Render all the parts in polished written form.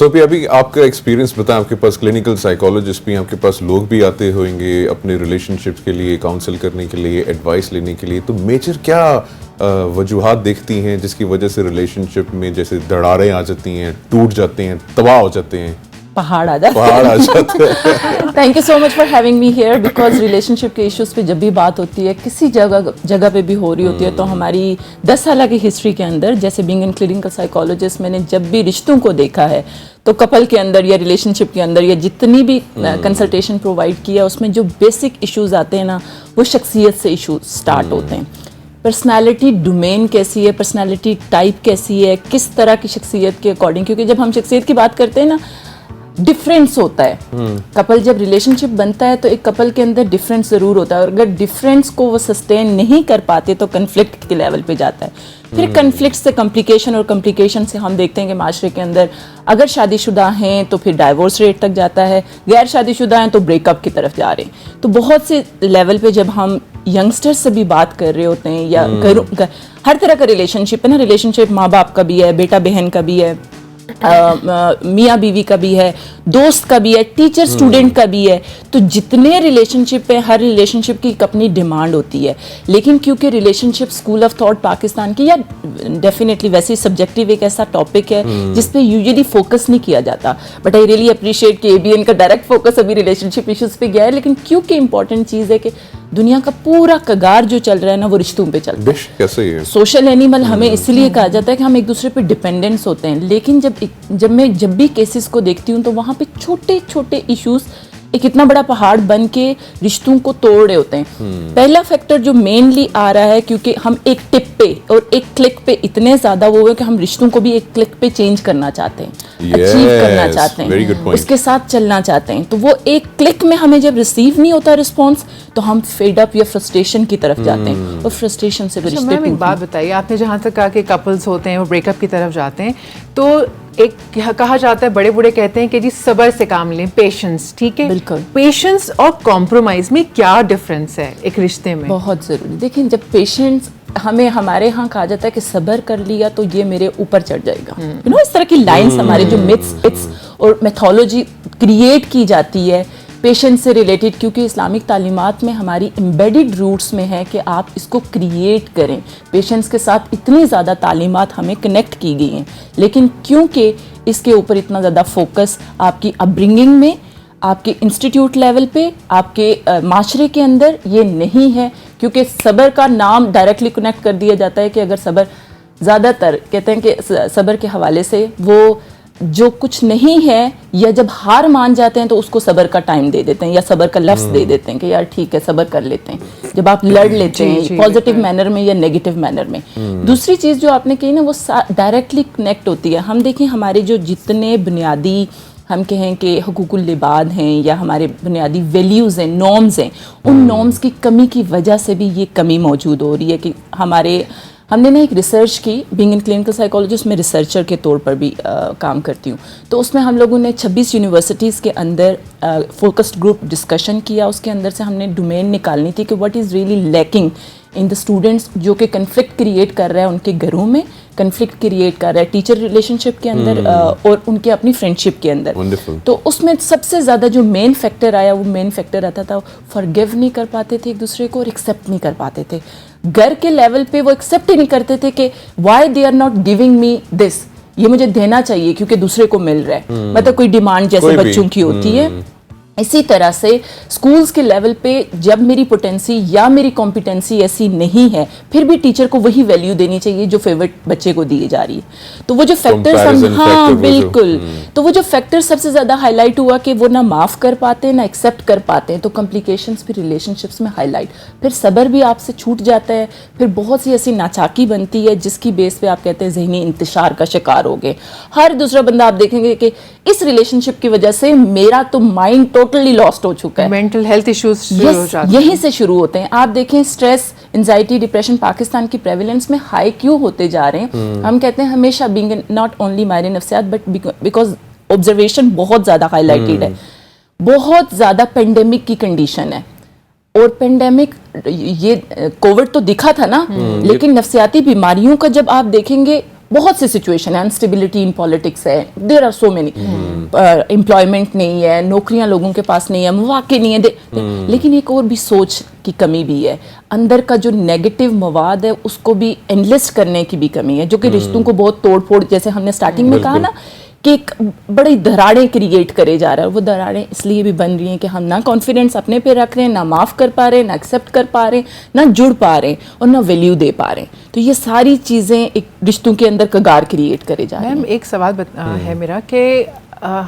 ابھی آپ کا ایکسپیرینس بتائیں, آپ کے پاس کلینکل سائیکالوجسٹ بھی, آپ کے پاس لوگ بھی آتے ہوئیں گے اپنے ریلیشن شپس کے لیے کاؤنسل کرنے کے لیے, ایڈوائس لینے کے لیے, تو میجر کیا وجوہات دیکھتی ہیں جس کی وجہ سے ریلیشن شپ میں جیسے دراڑیں آ جاتی ہیں, ٹوٹ جاتے ہیں, تباہ ہو جاتے ہیں, پہاڑ آ جاتے ہیں؟ Thank you so much for having me here, because relationship کے ایشوز پہ جب بھی بات ہوتی ہے کسی جگہ پہ بھی ہو رہی ہوتی ہے, تو ہماری 10 سالہ کی ہسٹری کے اندر, جیسے بینگ این کلینکل سائیکالوجسٹ, میں نے جب بھی رشتوں کو دیکھا ہے تو کپل کے اندر یا ریلیشن شپ کے اندر یا جتنی بھی کنسلٹیشن پرووائڈ کیا, اس میں جو بیسک ایشوز آتے ہیں نا, وہ شخصیت سے ایشوز سٹارٹ ہوتے ہیں. پرسنالٹی ڈومین کیسی ہے, پرسنالٹی ٹائپ کیسی ہے, کس طرح کی شخصیت کے اکارڈنگ, کیونکہ جب ہم شخصیت کی بات کرتے ہیں نا, ڈفرینس ہوتا ہے. کپل جب ریلیشن شپ بنتا ہے تو ایک کپل کے اندر ڈفرینس ضرور ہوتا ہے, اور اگر ڈفرینس کو وہ سسٹین نہیں کر پاتے تو کنفلکٹ کے لیول پہ جاتا ہے. پھر کنفلکٹ سے کمپلیکیشن, اور کمپلیکیشن سے ہم دیکھتے ہیں کہ معاشرے کے اندر اگر شادی شدہ ہیں تو پھر ڈائیورس ریٹ تک جاتا ہے, غیر شادی شدہ ہیں تو بریک اپ کی طرف جا رہے ہیں. تو بہت سے لیول پہ جب ہم ینگسٹر سے بھی بات کر رہے ہوتے ہیں, یا ہر طرح کا ریلیشن شپ ہے نا, ریلیشن شپ ماں باپ کا بھی ہے, بیٹا بہن کا بھی ہے, میاں بیوی کا بھی ہے, دوست کا بھی ہے, ٹیچر اسٹوڈنٹ کا بھی ہے. تو جتنے ریلیشن شپ ہیں, ہر ریلیشن شپ کی ایک اپنی ڈیمانڈ ہوتی ہے. لیکن کیونکہ relation ship school of thought Pakistan کی, یا ڈیفینیٹلی ویسے سبجیکٹیو ایک ایسا ٹاپک ہے جس پہ یوزلی فوکس نہیں کیا جاتا, بٹ آئی ریئلی اپریشیٹ کہ ABN کا ڈائریکٹ فوکس ابھی ریلیشن شپ ایشوز پہ گیا ہے. لیکن کیونکہ امپورٹنٹ چیز ہے کہ دنیا کا پورا کگار جو چل رہا ہے نا, وہ رشتوں پہ چلتا ہے. سوشل اینیمل ہمیں اس لیے کہا جاتا ہے کہ ہم ایک دوسرے پہ ڈیپینڈنس ہوتے ہیں. لیکن جب بھی کیسز کو دیکھتی ہوں تو وہاں پہ چھوٹے چھوٹے ایشوز ایک اتنا بڑا پہاڑ بن کے رشتوں کو توڑ رہے ہوتے ہیں. پہلا فیکٹر جو مینلی آ رہا ہے, کیونکہ ہم ایک ٹپ پہ اور ایک کلک پہ اتنے زیادہ وہ ہوئے کہ ہم رشتوں کو بھی ایک کلک پہ چینج کرنا چاہتے ہیں, اچیو کرنا چاہتے ہیں, اس کے ساتھ چلنا چاہتے ہیں. تو وہ ایک کلک میں ہمیں جب ریسیو نہیں ہوتا رسپانس, تو ہم فیڈ اپ یا فرسٹریشن کی طرف جاتے ہیں, اور فرسٹریشن سے رشتے. میم ایک بات بتائیے, آپ نے جہاں تک کہا کہ کپلز ہوتے ہیں وہ بریک اپ کی طرف جاتے ہیں, تو ایک کہا جاتا ہے, بڑے بوڑھے کہتے ہیں کہ جی صبر سے کام لیں, پیشنس. ٹھیک ہے, بالکل. پیشنس اور کمپرومائز میں کیا ڈفرینس ہے ایک رشتے میں؟ بہت ضروری. دیکھیں, جب پیشنس ہمارے ہاں کہا جاتا ہے کہ صبر کر لیا تو یہ میرے اوپر چڑھ جائے گا, اس طرح کی لائنس ہمارے جو متس اور میتھولوجی کریٹ کی جاتی ہے پیشنس سے ریلیٹڈ, کیونکہ اسلامک تعلیمات میں ہماری امبیڈڈ روٹس میں ہے کہ آپ اس کو کریٹ کریں. پیشنس کے ساتھ اتنی زیادہ تعلیمات ہمیں کنیکٹ کی گئی ہیں, لیکن کیونکہ اس کے اوپر اتنا زیادہ فوکس آپ کی اپ برنگنگ میں, آپ کے انسٹیٹیوٹ لیول پہ, آپ کے معاشرے کے اندر یہ نہیں ہے. کیونکہ صبر کا نام ڈائریکٹلی کنیکٹ کر دیا جاتا ہے کہ اگر صبر, زیادہ تر کہتے ہیں کہ صبر کے حوالے سے وہ جو کچھ نہیں ہے, یا جب ہار مان جاتے ہیں تو اس کو صبر کا ٹائم دے دیتے ہیں, یا صبر کا لفظ دے دیتے ہیں کہ یار ٹھیک ہے صبر کر لیتے ہیں. جب آپ لڑ لیتے ہیں پازیٹیو مینر میں یا نیگیٹو مینر میں. دوسری چیز جو آپ نے کہی نا, وہ ڈائریکٹلی کنیکٹ ہوتی ہے. ہم دیکھیں ہمارے جو جتنے بنیادی ہم کہیں کہ حقوق العباد ہیں, یا ہمارے بنیادی ویلیوز ہیں, نارمز ہیں, ان نارمز کی کمی کی وجہ سے بھی یہ کمی موجود ہو رہی ہے. کہ ہم نے ایک ریسرچ کی, بینگ این کلینکل سائیکالوجسٹ میں ریسرچر کے طور پر بھی کام کرتی ہوں, تو اس میں ہم لوگوں نے 26 یونیورسٹیز کے اندر فوکسڈ گروپ ڈسکشن کیا. اس کے اندر سے ہم نے ڈومین نکالنی تھی کہ what is really lacking in the students, جو کہ کنفلکٹ کریٹ کر رہا ہے ان کے گھروں میں, کنفلکٹ کریٹ کر رہا ہے ٹیچر ریلیشن شپ کے اندر, اور ان کے اپنی فرینڈ شپ کے اندر. تو اس میں سب سے زیادہ جو مین فیکٹر آیا, وہ مین فیکٹر آتا تھا فارگیو نہیں کر پاتے تھے ایک دوسرے کو, اور ایکسیپٹ نہیں کر پاتے تھے. گھر کے لیول پہ وہ ایکسیپٹ ہی نہیں کرتے تھے کہ why they are not giving me this, یہ مجھے دینا چاہیے کیونکہ دوسرے کو مل رہا ہے. مطلب کوئی ڈیمانڈ جیسے بچوں کی ہوتی ہے. اسی طرح سے اسکولز کے لیول پہ جب میری پوٹینسی یا میری کمپیٹنسی ایسی نہیں ہے, پھر بھی ٹیچر کو وہی ویلیو دینی چاہیے جو فیورٹ بچے کو دی جا رہی ہے. تو وہ جو فیکٹرز, ہاں بالکل, تو وہ جو فیکٹر سب سے زیادہ ہائی لائٹ ہوا کہ وہ نہ معاف کر پاتے نہ ایکسیپٹ کر پاتے ہیں, تو کمپلیکیشنز بھی ریلیشن شپس میں ہائی لائٹ. پھر صبر بھی آپ سے چھوٹ جاتا ہے. پھر بہت سی ایسی ناچاکی بنتی ہے جس کی بیس پہ آپ کہتے ہیں ذہنی انتشار کا شکار ہو گئے. ہر دوسرا بندہ آپ دیکھیں گے کہ اس ریلیشن شپ کی وجہ سے میرا تو مائنڈ ٹوٹلی لاسٹ ہو چکا ہے. مینٹل ہیلتھ ایشوز یہیں سے شروع ہوتے ہیں. آپ دیکھیں اسٹریس, انزائٹی, ڈپریشن پاکستان کی پریویلنس میں ہائی کیوں ہوتے جا رہے ہیں. ہم کہتے ہیں ہمیشہ بینگ ناٹ اونلی ماہرین نفسیات, بٹ بیکاز آبزرویشن بہت زیادہ ہائی لائٹڈ ہے. بہت زیادہ پینڈیمک کی کنڈیشن ہے, اور پینڈیمک یہ کووڈ تو دکھا تھا نا, لیکن نفسیاتی بیماریوں کا جب آپ دیکھیں گے بہت سی سچویشن ہے, انسٹیبلٹی ان پالیٹکس ہے, there are so many, employment نہیں ہے, نوکریاں لوگوں کے پاس نہیں ہے, مواقع نہیں ہے, لیکن ایک اور بھی سوچ کی کمی بھی ہے, اندر کا جو نیگیٹو مواد ہے اس کو بھی انلسٹ کرنے کی بھی کمی ہے, جو کہ رشتوں کو بہت توڑ پھوڑ, جیسے ہم نے سٹارٹنگ میں کہا نا کہ ایک بڑی دراڑیں کریٹ کرے جا رہا ہے. وہ دراڑیں اس لیے بھی بن رہی ہیں کہ ہم نہ کانفیڈنس اپنے پہ رکھ رہے ہیں, نہ معاف کر پا رہے ہیں, نہ ایکسیپٹ کر پا رہے ہیں, نہ جڑ پا رہے ہیں, اور نہ ویلیو دے پا رہے ہیں. تو یہ ساری چیزیں ایک رشتوں کے اندر کگار کریٹ کرے جا رہے ہیں. میم ایک سوال ہے میرا کہ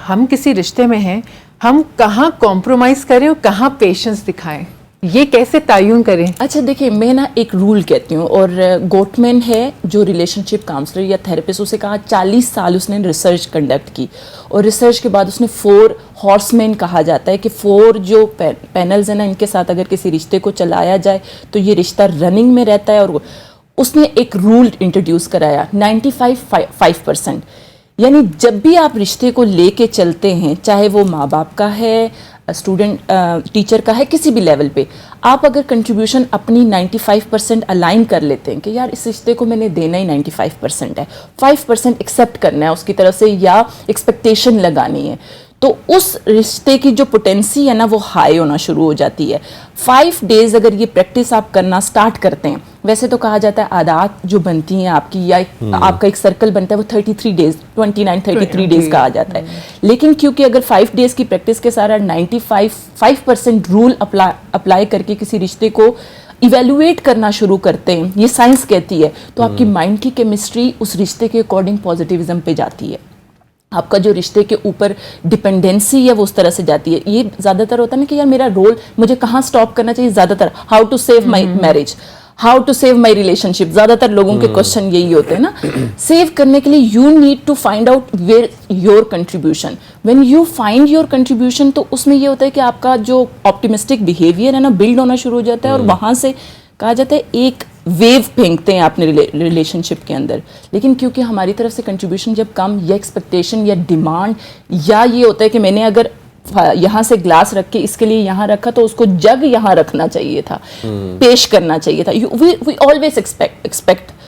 ہم کسی رشتے میں ہیں, ہم کہاں کمپرومائز کریں اور کہاں پیشنس دکھائیں, یہ کیسے تعین کریں؟ اچھا دیکھیں, میں نا ایک رول کہتی ہوں, اور گوٹمین ہے جو ریلیشن شپ کاؤنسلر یا تھراپسٹ, اسے کہا 40 سال اس نے ریسرچ کنڈکٹ کی, اور ریسرچ کے بعد اس نے 4 ہارس مین کہا جاتا ہے کہ 4 جو پینلز ہیں نا, ان کے ساتھ اگر کسی رشتے کو چلایا جائے تو یہ رشتہ رننگ میں رہتا ہے. اور اس نے ایک رول انٹروڈیوس کرایا 95%, یعنی جب بھی آپ رشتے کو لے کے چلتے ہیں, چاہے وہ ماں باپ کا ہے, اسٹوڈنٹ ٹیچر کا ہے, کسی بھی لیول پہ, آپ اگر کنٹریبیوشن اپنی 95% الائن کر لیتے ہیں کہ یار اس رشتے کو میں نے دینا ہی 95% ہے, 5% ایکسیپٹ کرنا ہے اس کی طرف سے یا ایکسپیکٹیشن لگانی ہے, تو اس رشتے کی جو پوٹینسی ہے نا وہ ہائی ہونا شروع ہو جاتی ہے. 5 days اگر یہ پریکٹس آپ کرنا سٹارٹ کرتے ہیں, ویسے تو کہا جاتا ہے عادات جو بنتی ہیں آپ کی یا آپ کا ایک سرکل بنتا ہے وہ 33 days 29-33 days کا آ جاتا ہے, لیکن کیونکہ اگر 5 days کی پریکٹس کے سارا 95% رول اپلائی کر کے کسی رشتے کو ایویلویٹ کرنا شروع کرتے ہیں, یہ سائنس کہتی ہے, تو آپ کی مائنڈ کی کیمسٹری اس رشتے کے اکارڈنگ پازیٹیوزم پہ جاتی ہے, آپ کا جو رشتے کے اوپر ڈپینڈنسی ہے وہ اس طرح سے جاتی ہے. یہ زیادہ تر ہوتا ہے نا کہ یار میرا رول مجھے کہاں سٹاپ کرنا چاہیے, زیادہ تر how to save my marriage, how to save my relationship, زیادہ تر لوگوں کے کوشچن یہی ہوتے ہیں نا. سیو کرنے کے لیے you need to find out where your contribution. When you find your contribution تو اس میں یہ ہوتا ہے کہ آپ کا جو آپٹیمسٹک بیہیویئر ہے نا بلڈ ہونا شروع ہو جاتا ہے, اور وہاں سے کہا جاتا ہے ایک ویو پھینکتے ہیں اپنے ریلیشن شپ کے اندر. لیکن کیونکہ ہماری طرف سے کنٹریبیوشن جب کم یا ایکسپیکٹیشن یا ڈیمانڈ یا یہ ہوتا ہے کہ میں نے اگر یہاں سے گلاس رکھ کے اس کے لیے یہاں رکھا تو اس کو جگ یہاں رکھنا چاہیے تھا, پیش کرنا چاہیے تھا. We always expect